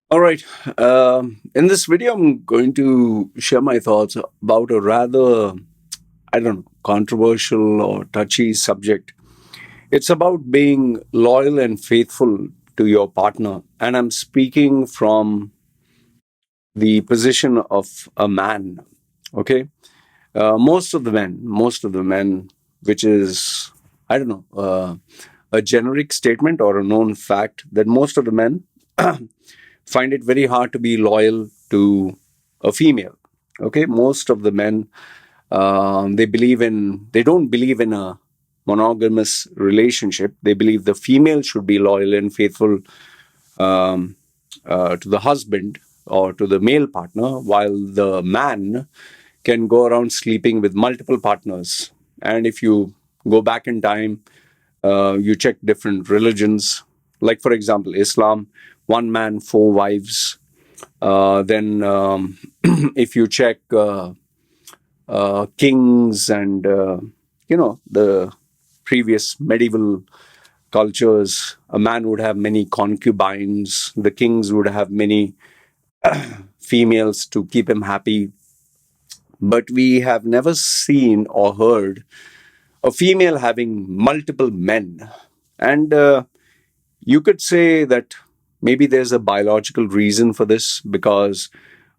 All right. In this video, I'm going to share my thoughts about a rather, I don't know, controversial or touchy subject. It's about being loyal and faithful to your partner. And I'm speaking from the position of a man. Okay. Most of the men, which is, I don't know, a generic statement or a known fact that most of the men find it very hard to be loyal to a female. Okay, most of the men they don't believe in a monogamous relationship. They believe the female should be loyal and faithful um, to the husband or to the male partner, while the man can go around sleeping with multiple partners. And if you go back in time, you check different religions, like for example, Islam, one man, four wives. Then, if you check kings and the previous medieval cultures, a man would have many concubines. The kings would have many females to keep him happy. But we have never seen or heard a female having multiple men. And you could say that maybe there's a biological reason for this, because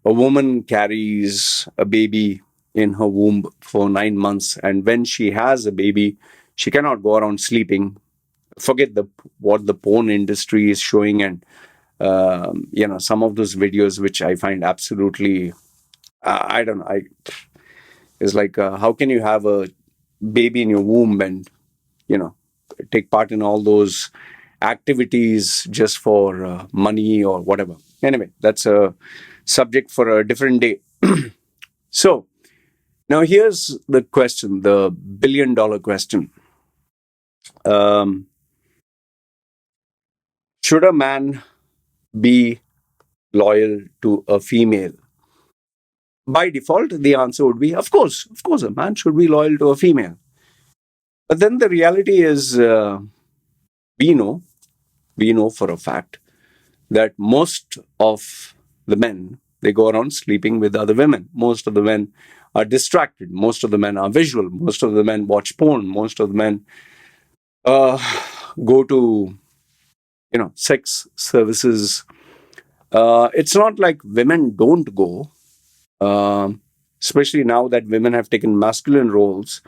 a woman carries a baby in her womb for 9 months, and when she has a baby, she cannot go around sleeping. Forget the what the porn industry is showing, and some of those videos which I find absolutely I don't know. I It's like, how can you have a baby in your womb and you know take part in all those activities just for money or whatever. Anyway, that's a subject for a different day. So now here's the question, the billion-dollar question. um, should a man be loyal to a female? By default, the answer would be, of course a man should be loyal to a female. But then the reality is, we know we know for a fact that most of the men, they go around sleeping with other women. Most of the men are distracted. Most of the men are visual. Most of the men watch porn. Most of the men uh, go to sex services. It's not like women don't go, especially now that women have taken masculine roles.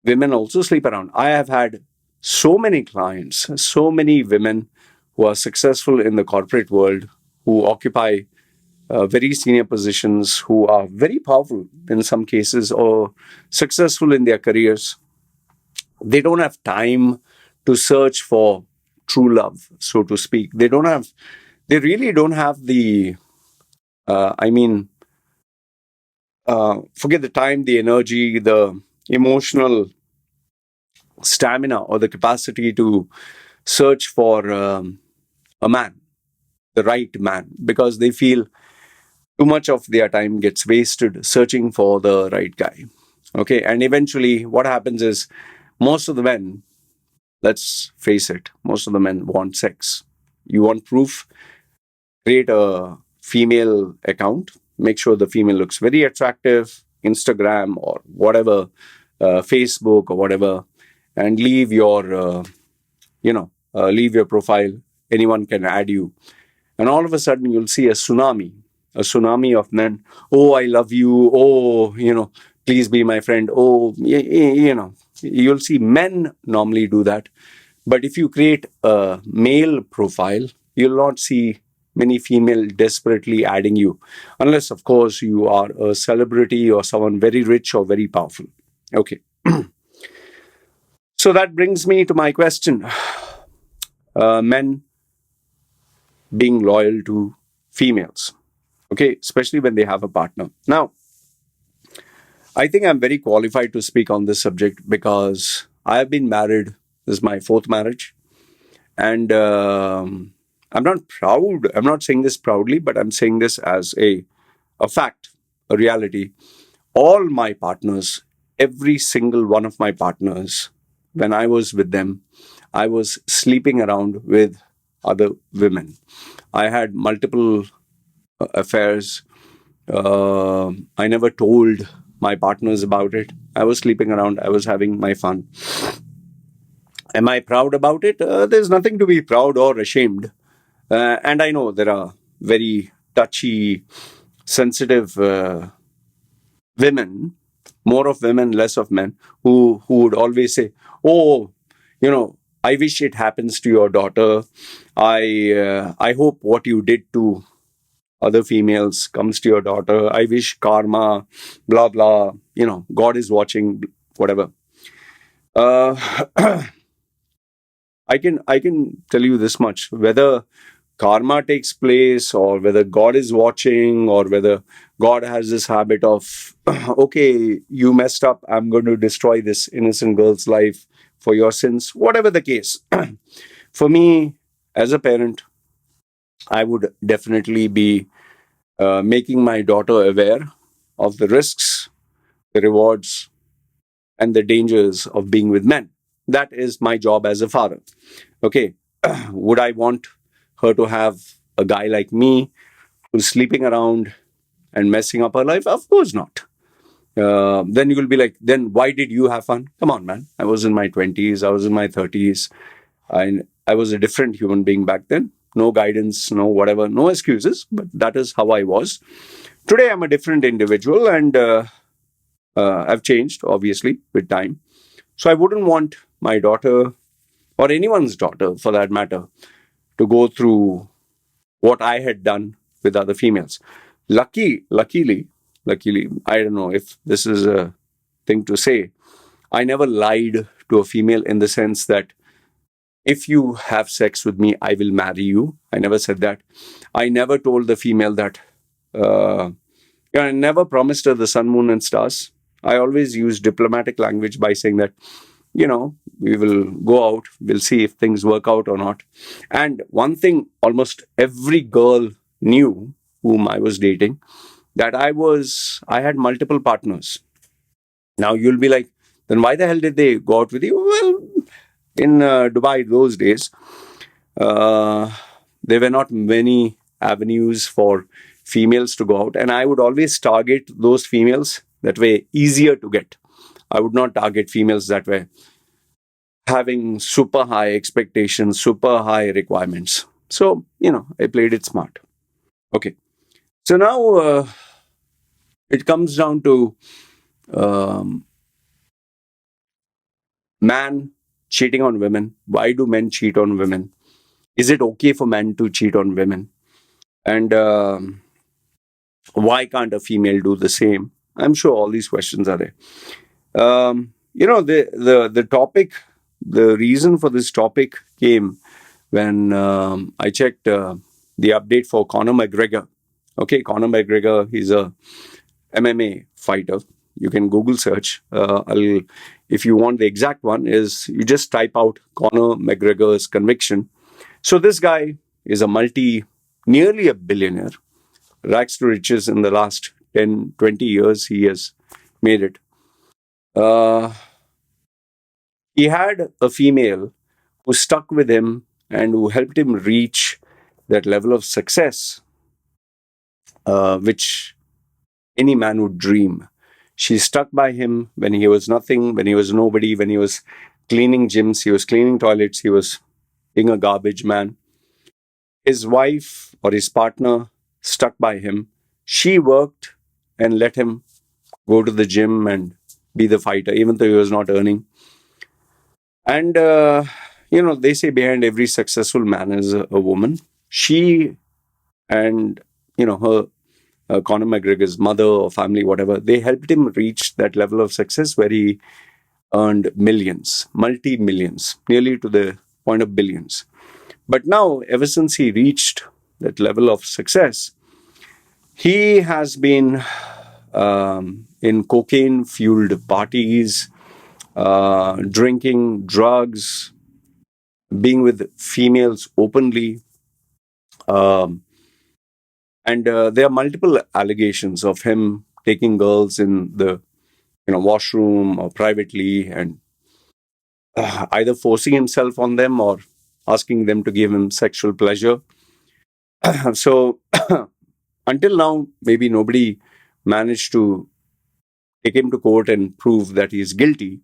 Women also sleep around. I have had so many clients, so many women who are successful in the corporate world, who occupy very senior positions, who are very powerful in some cases or successful in their careers. They don't have time to search for true love, so to speak. They really don't have the, I mean, forget the time, the energy, the emotional stamina, or the capacity to search for a man, the right man, because they feel too much of their time gets wasted searching for the right guy. Okay, and eventually, what happens is most of the men, let's face it, most of the men want sex. You want proof? Create a female account, make sure the female looks very attractive, Instagram or whatever, Facebook or whatever, and leave your profile. Anyone can add you, and all of a sudden you'll see a tsunami of men. Oh, I love you. Oh, please be my friend. Oh, you'll see men normally do that. But if you create a male profile, you'll not see many female desperately adding you, unless of course you are a celebrity or someone very rich or very powerful. Okay. So that brings me to my question. Men being loyal to females, okay, especially when they have a partner. Now, I think I'm very qualified to speak on this subject because I have been married. This is my fourth marriage. And I'm not proud. I'm not saying this proudly, but I'm saying this as a fact, a reality. All my partners, every single one of my partners, when I was with them, I was sleeping around with other women. I had multiple affairs. I never told my partners about it. I was sleeping around. I was having my fun. Am I proud about it? There's nothing to be proud or ashamed. And I know there are very touchy, sensitive women, more of women, less of men, who would always say, "Oh, I wish it happens to your daughter. I hope what you did to other females comes to your daughter. I wish karma, blah blah. God is watching, whatever." Uh, I can tell you this much: whether karma takes place, or whether God is watching, or whether God has this habit of, okay, you messed up, I'm going to destroy this innocent girl's life for your sins, whatever the case. For me, as a parent, I would definitely be making my daughter aware of the risks, the rewards, and the dangers of being with men. That is my job as a father. Okay, would I want her to have a guy like me who's sleeping around and messing up her life? Of course not. Then you will be like, then why did you have fun? Come on, man. I was in my 20s, I was in my 30s. I was a different human being back then. No guidance, no whatever, no excuses, but that is how I was. Today, I'm a different individual, and I've changed, obviously, with time. So I wouldn't want my daughter, or anyone's daughter for that matter, to go through what I had done with other females. Luckily, I don't know if this is a thing to say. I never lied to a female in the sense that if you have sex with me, I will marry you. I never said that. I never told the female that. Uh, I never promised her the sun, moon, and stars. I always use diplomatic language by saying that, we will go out, we'll see if things work out or not. And one thing almost every girl knew whom I was dating, that I had multiple partners. Now you'll be like, then why the hell did they go out with you? Well, in Dubai those days, uh, there were not many avenues for females to go out, and I would always target those females that were easier to get. I would not target females that were having super high expectations, super high requirements. So, I played it smart. Okay. So now it comes down to um, man cheating on women. Why do men cheat on women? Is it okay for men to cheat on women? And why can't a female do the same? I'm sure all these questions are there. The topic, the reason for this topic came when I checked the update for Conor McGregor. Okay, Conor McGregor, he's a MMA fighter. You can Google search. If you want the exact one, is you just type out Conor McGregor's conviction. So this guy is nearly a billionaire, rags to riches in the last 10, 20 years. He has made it. Uh, he had a female who stuck with him and who helped him reach that level of success, which any man would dream. She stuck by him when he was nothing, when he was nobody, when he was cleaning gyms, he was cleaning toilets, he was being a garbage man. His wife or his partner stuck by him. She worked and let him go to the gym and be the fighter, even though he was not earning. And, they say behind every successful man is a woman. She and, her Conor McGregor's mother or family, whatever, they helped him reach that level of success where he earned millions, multi millions, nearly to the point of billions. But now, ever since he reached that level of success, he has been in cocaine fueled parties, drinking drugs, being with females openly. Um, and there are multiple allegations of him taking girls in the washroom or privately, and either forcing himself on them or asking them to give him sexual pleasure. So until now, maybe nobody managed to take him to court and prove that he is guilty.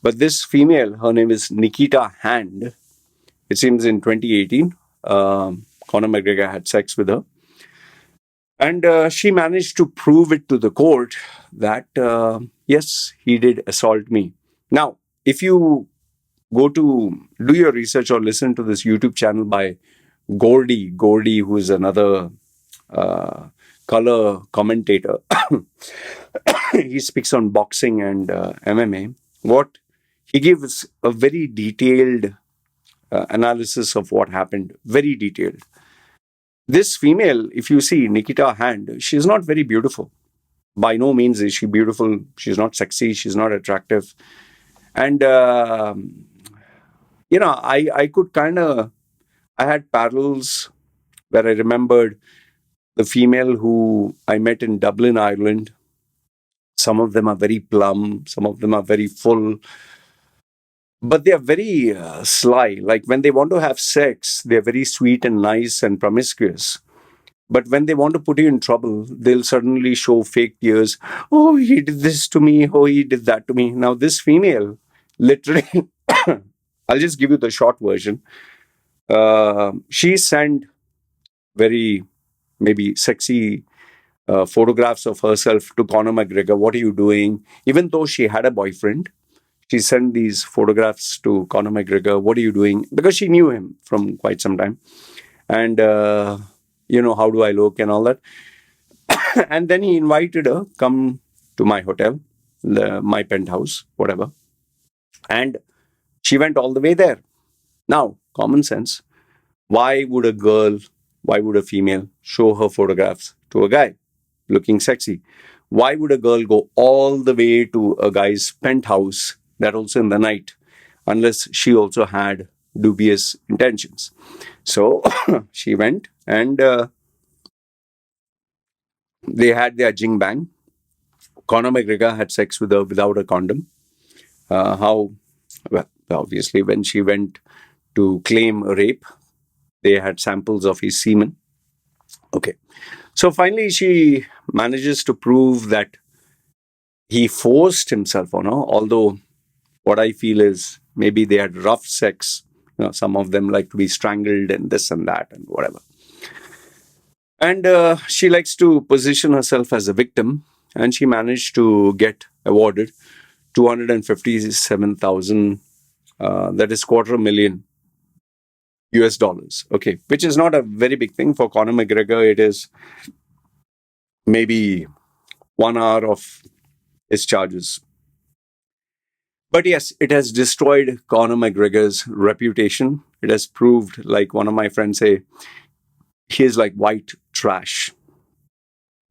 But this female, her name is Nikita Hand. It seems in 2018, Conor McGregor had sex with her. And she managed to prove it to the court that, yes, he did assault me. Now, if you go to do your research or listen to this YouTube channel by Gordy, who is another uh, color commentator, he speaks on boxing and MMA. What he gives a very detailed analysis of what happened, very detailed. This female, if you see Nikita Hand, she's not very beautiful. By no means is she beautiful. She's not sexy. She's not attractive. And, I could kind of, I had parallels where I remembered the female who I met in Dublin, Ireland. Some of them are very plump, some of them are very full, but they are very sly. Like when they want to have sex, they're very sweet and nice and promiscuous. But when they want to put you in trouble, they'll suddenly show fake tears. Oh, he did this to me. Oh, he did that to me. Now, this female, literally, I'll just give you the short version. She sent very maybe sexy photographs of herself to Conor McGregor. What are you doing? Even though she had a boyfriend, she sent these photographs to Conor McGregor. What are you doing? Because she knew him from quite some time. And, how do I look and all that. And then he invited her, come to my hotel, my penthouse, whatever. And she went all the way there. Now, common sense. Why would a girl, why would a female show her photographs to a guy looking sexy? Why would a girl go all the way to a guy's penthouse, that also in the night, unless she also had dubious intentions? So she went and they had their jing bang. Conor McGregor had sex with her without a condom. How? Well, obviously, when she went to claim a rape, they had samples of his semen. Okay. So finally, she manages to prove that he forced himself on her, although what I feel is maybe they had rough sex. Some of them like to be strangled and this and that and whatever. And she likes to position herself as a victim, and she managed to get awarded 257,000, that is $250,000 US, okay, which is not a very big thing. For Conor McGregor, it is maybe 1 hour of his charges. But yes, it has destroyed Conor McGregor's reputation. It has proved, like one of my friends say, he is like white trash.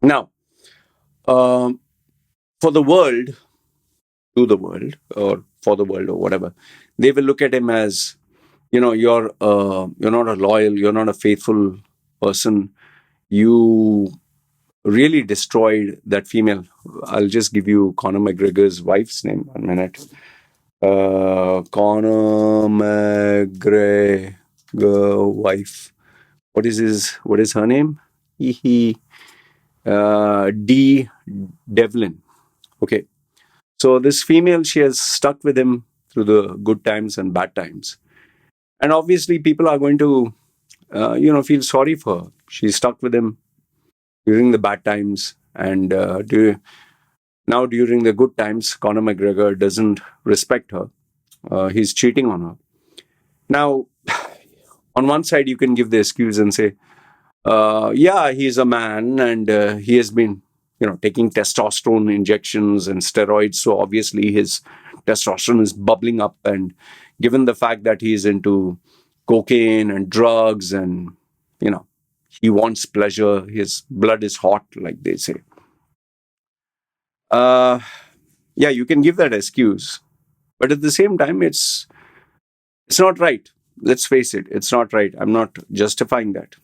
Now, for the world, to the world, or for the world, or whatever, they will look at him as, you're not a loyal, you're not a faithful person. You really destroyed that female. I'll just give you Conor McGregor's wife's name. 1 minute. Conor McGregor wife. What is her name? Dee Devlin. Okay. So this female, she has stuck with him through the good times and bad times. And obviously people are going to, feel sorry for her. She stuck with him during the bad times. And now during the good times, Conor McGregor doesn't respect her. He's cheating on her. Now, on one side, you can give the excuse and say, yeah, he's a man and he has been, taking testosterone injections and steroids. So obviously his testosterone is bubbling up. And given the fact that he's into cocaine and drugs and, he wants pleasure, his blood is hot, like they say. Yeah, you can give that excuse. But at the same time, it's not right. Let's face it, it's not right. I'm not justifying that.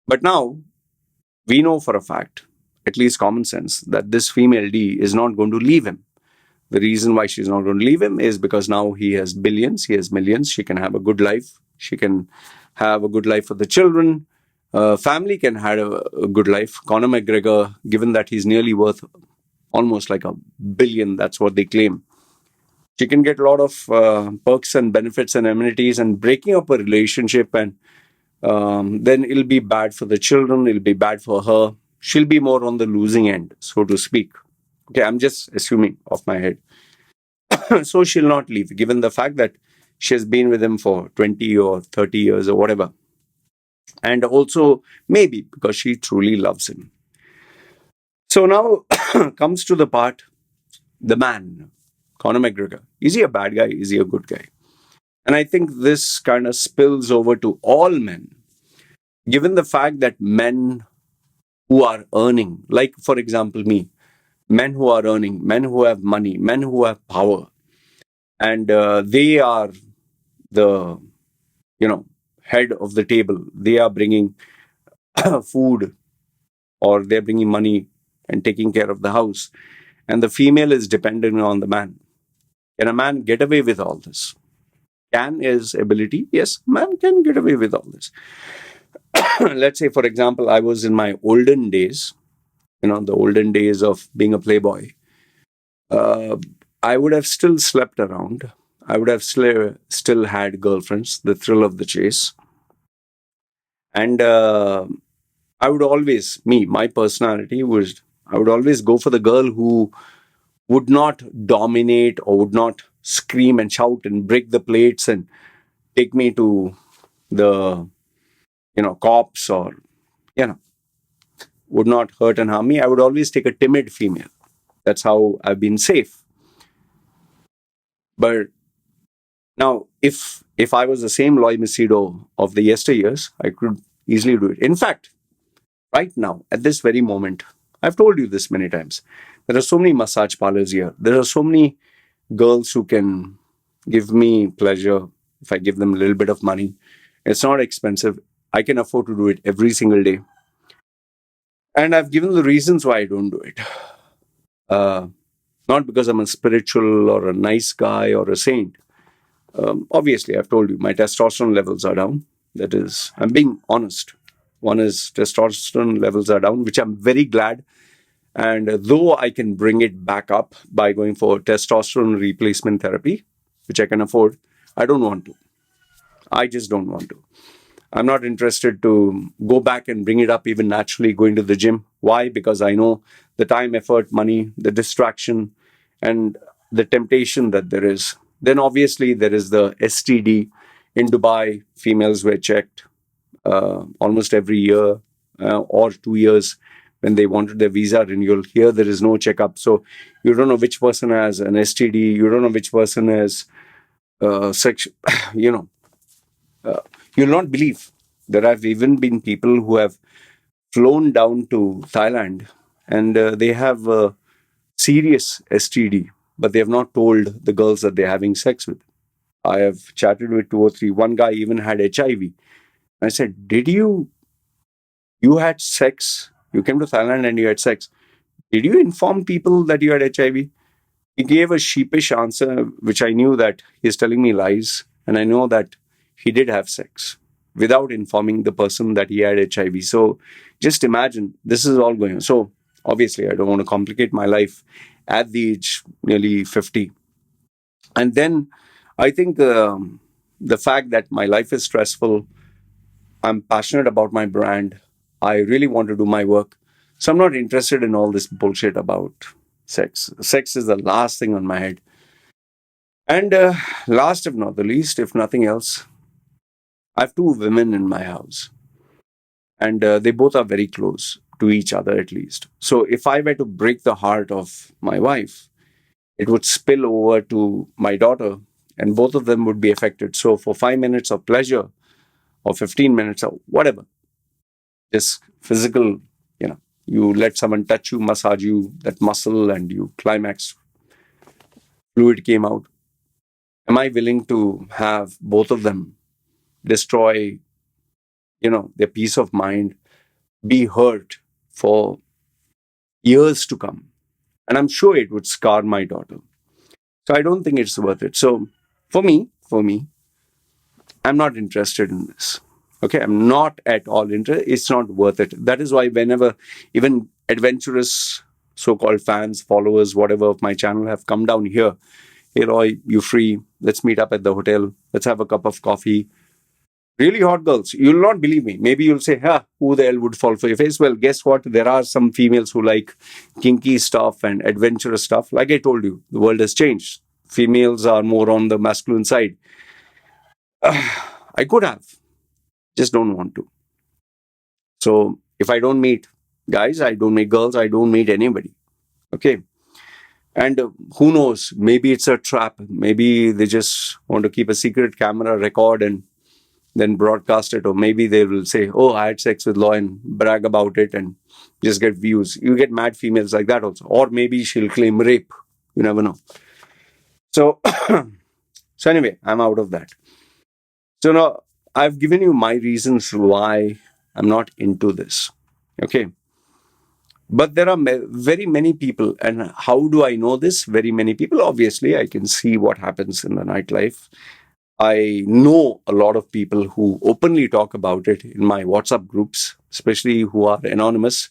But now, we know for a fact, at least common sense, that this female D is not going to leave him. The reason why she's not going to leave him is because now he has billions, he has millions, she can have a good life, she can have a good life for the children, Family can have a good life. Conor McGregor, given that he's nearly worth almost like $1 billion, that's what they claim. She can get a lot of perks and benefits and amenities, and breaking up a relationship, and then it'll be bad for the children, it'll be bad for her. She'll be more on the losing end, so to speak. Okay, I'm just assuming off my head. So she'll not leave, given the fact that she has been with him for 20 or 30 years or whatever. And also, maybe because she truly loves him. So now comes to the part, the man, Conor McGregor. Is he a bad guy? Is he a good guy? And I think this kind of spills over to all men, given the fact that men who are earning, like for example, me, men who are earning, men who have money, men who have power, and they are the, you know, head of the table. They are bringing food, or they're bringing money and taking care of the house. And the female is dependent on the man. Can a man get away with all this? Can is ability. Yes, man can get away with all this. Let's say, for example, I was in my olden days, the olden days of being a playboy. Uh, I would have still slept around. I would have still had girlfriends, the thrill of the chase. And my personality was, I would always go for the girl who would not dominate or would not scream and shout and break the plates and take me to the, cops, or, would not hurt and harm me. I would always take a timid female. That's how I've been safe. But now, if I was the same Loy Machedo of the yesteryears, I could easily do it. In fact, right now, at this very moment, I've told you this many times. There are so many massage parlors here. There are so many girls who can give me pleasure if I give them a little bit of money. It's not expensive. I can afford to do it every single day. And I've given the reasons why I don't do it. Not because I'm a spiritual or a nice guy or a saint. Obviously, I've told you, my testosterone levels are down. That is, I'm being honest. One is testosterone levels are down, which I'm very glad. And though I can bring it back up by going for testosterone replacement therapy, which I can afford, I don't want to. I just don't want to. I'm not interested to go back and bring it up even naturally going to the gym. Why? Because I know the time, effort, money, the distraction, and the temptation that there is. Then obviously there is the STD. In Dubai, females were checked almost every year or 2 years when they wanted their visa renewal. Here there is no checkup. So you don't know which person has an STD. You don't know which person has sex, you'll not believe. There have even been people who have flown down to Thailand, and they have a serious STD, but they have not told the girls that they're having sex with. I have chatted with two or three. One guy even had HIV. I said, "Did you had sex? You came to Thailand and you had sex. Did you inform people that you had HIV?" He gave a sheepish answer, which I knew that he's telling me lies, and I know that he did have sex without informing the person that he had HIV. So just imagine, this is all going on. So obviously, I don't want to complicate my life at the age nearly 50. And then I think the fact that my life is stressful, I'm passionate about my brand, I really want to do my work. So I'm not interested in all this bullshit about sex. Sex is the last thing on my head. And last, if not the least, if nothing else, I have two women in my house, and they both are very close to each other, at least. So if I were to break the heart of my wife, it would spill over to my daughter, and both of them would be affected. So for 5 minutes of pleasure, or 15 minutes or whatever, just physical, you let someone touch you, massage you, that muscle, and you climax, fluid came out. Am I willing to have both of them destroy, their peace of mind, be hurt for years to come? And I'm sure it would scar my daughter. So I don't think it's worth it. So for me, I'm not interested in this. Okay, I'm not at all interested. It's not worth it. That is why whenever even adventurous so-called fans, followers, whatever of my channel have come down here, hey Roy, you free? Let's meet up at the hotel. Let's have a cup of coffee. Really hot girls. You'll not believe me. Maybe you'll say, who the hell would fall for your face? Well, guess what? There are some females who like kinky stuff and adventurous stuff. Like I told you, the world has changed. Females are more on the masculine side. I could have, just don't want to. So if I don't meet guys, I don't meet girls, I don't meet anybody. Okay. And who knows? Maybe it's a trap. Maybe they just want to keep a secret camera record and then broadcast it. Or maybe they will say, oh, I had sex with Law and brag about it and just get views. You get mad females like that also. Or maybe she'll claim rape. You never know. So, so anyway, I'm out of that. So now I've given you my reasons why I'm not into this. Okay. But there are very many people. And how do I know this? Very many people. Obviously, I can see what happens in the nightlife. I know a lot of people who openly talk about it in my WhatsApp groups, especially who are anonymous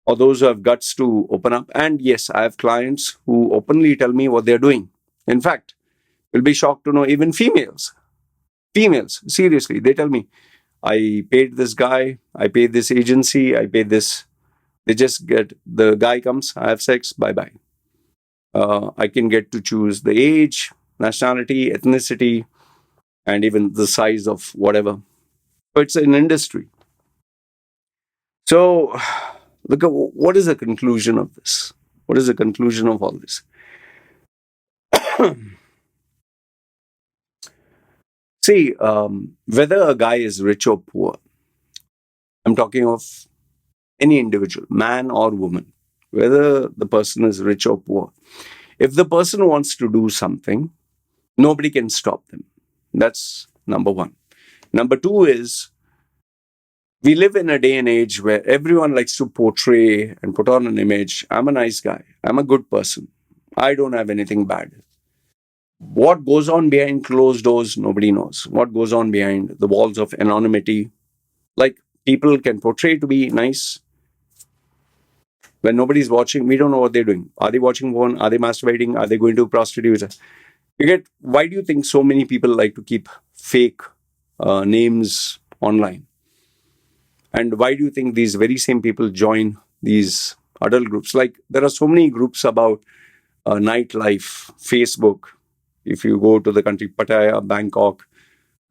or those who have guts to open up. And yes, I have clients who openly tell me what they're doing. In fact, you'll be shocked to know even females, seriously, they tell me, I paid this guy, I paid this agency, I paid this. They just get, the guy comes, I have sex, bye bye. I can get to choose the age, nationality, ethnicity, and even the size of whatever. So it's an industry. So, look at what is the conclusion of this? What is the conclusion of all this? See, whether a guy is rich or poor, I'm talking of any individual, man or woman, whether the person is rich or poor. If the person wants to do something, nobody can stop them. That's number one. Number two is, we live in a day and age where everyone likes to portray and put on an image. I'm a nice guy. I'm a good person. I don't have anything bad. What goes on behind closed doors, nobody knows. What goes on behind the walls of anonymity. Like, people can portray to be nice. When nobody's watching, we don't know what they're doing. Are they watching porn? Are they masturbating? Are they going to prostitutes? You get, why do you think so many people like to keep fake names online? And why do you think these very same people join these adult groups? Like, there are so many groups about nightlife, Facebook. If you go to the country, Pattaya, Bangkok,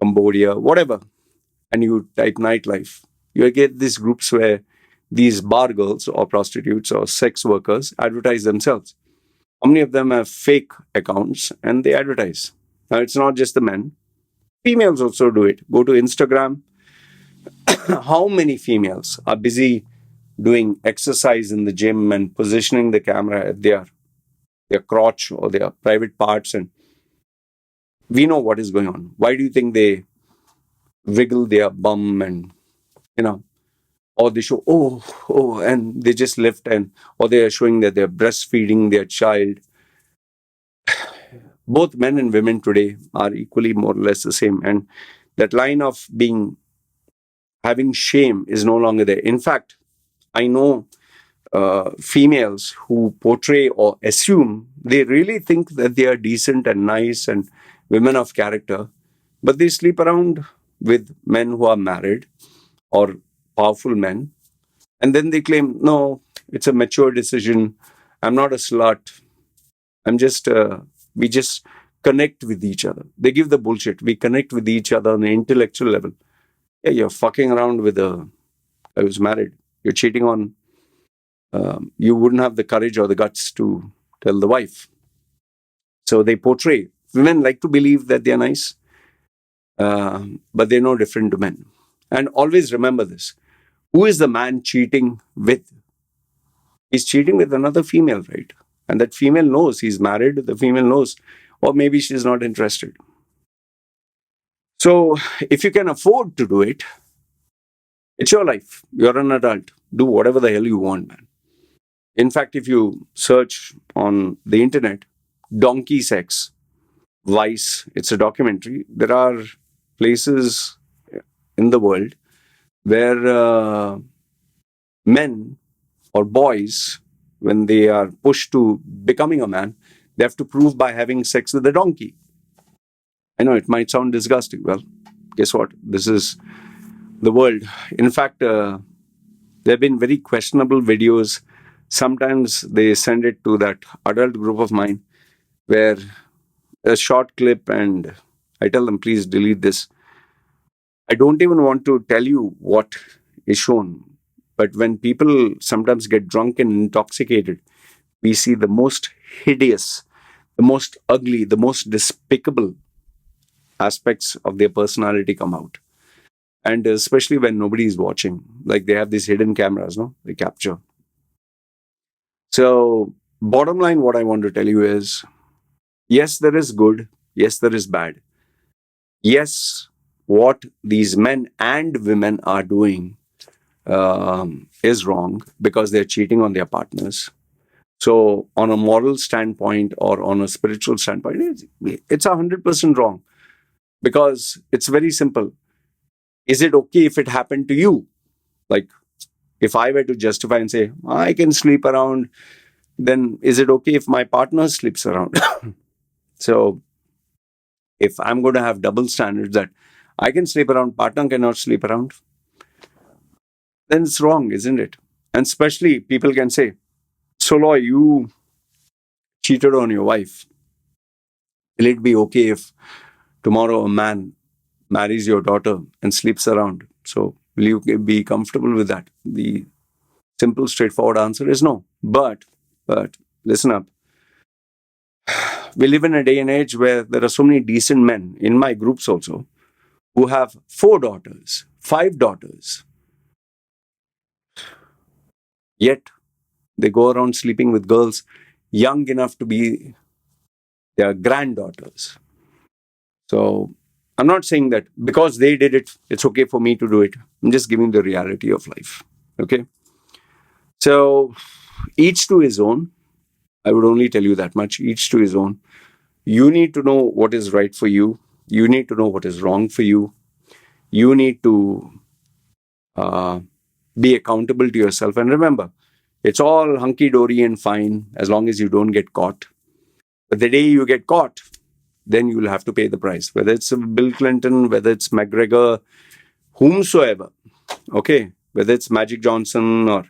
Cambodia, whatever, and you type nightlife, you get these groups where these bar girls or prostitutes or sex workers advertise themselves. How many of them have fake accounts and they advertise? Now, it's not just the men. Females also do it. Go to Instagram. How many females are busy doing exercise in the gym and positioning the camera at their crotch or their private parts? And we know what is going on. Why do you think they wiggle their bum and, or they show, and they just lift, and, or they are showing that they're breastfeeding their child. Both men and women today are equally more or less the same. And that line of having shame is no longer there. In fact, I know females who portray or assume they really think that they are decent and nice and women of character, but they sleep around with men who are married or powerful men. And then they claim, no, it's a mature decision. I'm not a slut. I'm just, we just connect with each other. They give the bullshit. We connect with each other on an intellectual level. Yeah, you're fucking around with a guy who's married. You're cheating on, you wouldn't have the courage or the guts to tell the wife. So they portray. Women like to believe that they're nice, but they're no different to men. And always remember this. Who is the man cheating with? He's cheating with another female, right? And that female knows he's married. The female knows. Or maybe she's not interested. So if you can afford to do it, it's your life. You're an adult. Do whatever the hell you want, man. In fact, if you search on the internet, donkey sex, Vice, it's a documentary. There are places in the world where men or boys, when they are pushed to becoming a man, they have to prove by having sex with a donkey. I know it might sound disgusting. Well, guess what? This is the world. In fact, there have been very questionable videos. Sometimes they send it to that adult group of mine where a short clip, and I tell them, please delete this. I don't even want to tell you what is shown. But when people sometimes get drunk and intoxicated, we see the most hideous, the most ugly, the most despicable aspects of their personality come out. And especially when nobody is watching, like they have these hidden cameras, no? They capture. So, bottom line, what I want to tell you is yes, there is good. Yes, there is bad. Yes, what these men and women are doing is wrong because they're cheating on their partners. So, on a moral standpoint or on a spiritual standpoint, it's 100% wrong because it's very simple. Is it okay if it happened to you? Like, if I were to justify and say, I can sleep around, then is it okay if my partner sleeps around? So, if I'm going to have double standards that I can sleep around, partner cannot sleep around, then it's wrong, isn't it? And especially people can say, Soloy, you cheated on your wife. Will it be okay if tomorrow a man marries your daughter and sleeps around? So, will you be comfortable with that? The simple, straightforward answer is no. But listen up. We live in a day and age where there are so many decent men in my groups also who have 4 daughters, 5 daughters. Yet they go around sleeping with girls young enough to be their granddaughters. So I'm not saying that because they did it, it's okay for me to do it. I'm just giving the reality of life. Okay. So each to his own. I would only tell you that much. Each to his own. You need to know what is right for you. You need to know what is wrong for you. You need to be accountable to yourself. And remember, it's all hunky dory and fine as long as you don't get caught. But the day you get caught, then you will have to pay the price. Whether it's Bill Clinton, whether it's McGregor, whomsoever, okay, whether it's Magic Johnson or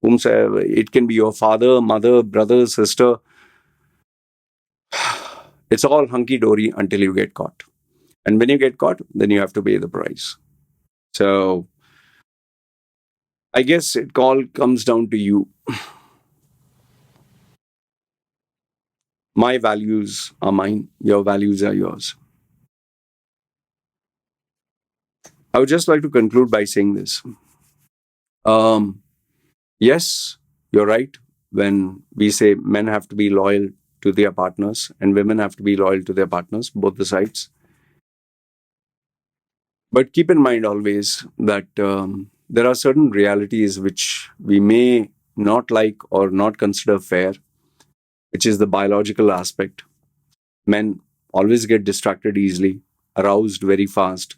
whomsoever, it can be your father, mother, brother, sister. It's all hunky dory until you get caught. And when you get caught, then you have to pay the price. So I guess it all comes down to you. My values are mine, your values are yours. I would just like to conclude by saying this. Yes, you're right. When we say men have to be loyal to their partners and women have to be loyal to their partners, both the sides. But keep in mind always that there are certain realities which we may not like or not consider fair, which is the biological aspect. Men always get distracted easily, aroused very fast.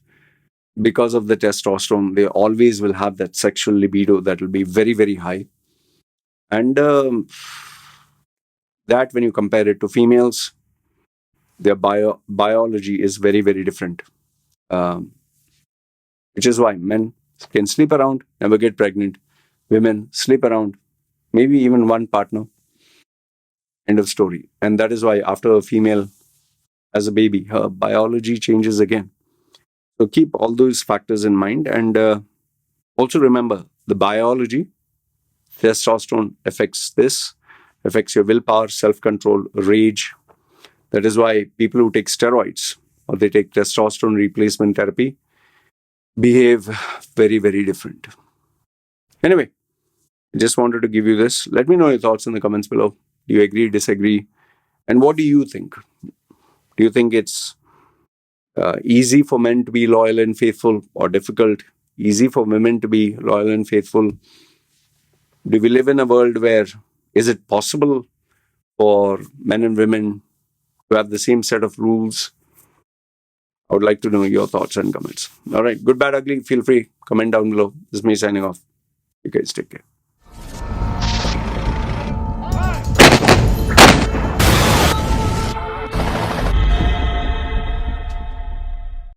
Because of the testosterone, they always will have that sexual libido that will be very, very high. And that, when you compare it to females, their biology is very, very different. Um, which is why men can sleep around, never get pregnant. Women sleep around, maybe even one partner. End of story. And that is why after a female has a baby, her biology changes again. So keep all those factors in mind. And also remember the biology, testosterone affects this, affects your willpower, self-control, rage. That is why people who take steroids or they take testosterone replacement therapy behave very, very different. Anyway, I just wanted to give you this. Let me know your thoughts in the comments below. Do you agree, disagree? And what do you think? Do you think it's easy for men to be loyal and faithful or difficult? Easy for women to be loyal and faithful? Do we live in a world where is it possible for men and women to have the same set of rules? I would like to know your thoughts and comments. All right. Good, bad, ugly. Feel free. Comment down below. This is me signing off. You guys take care.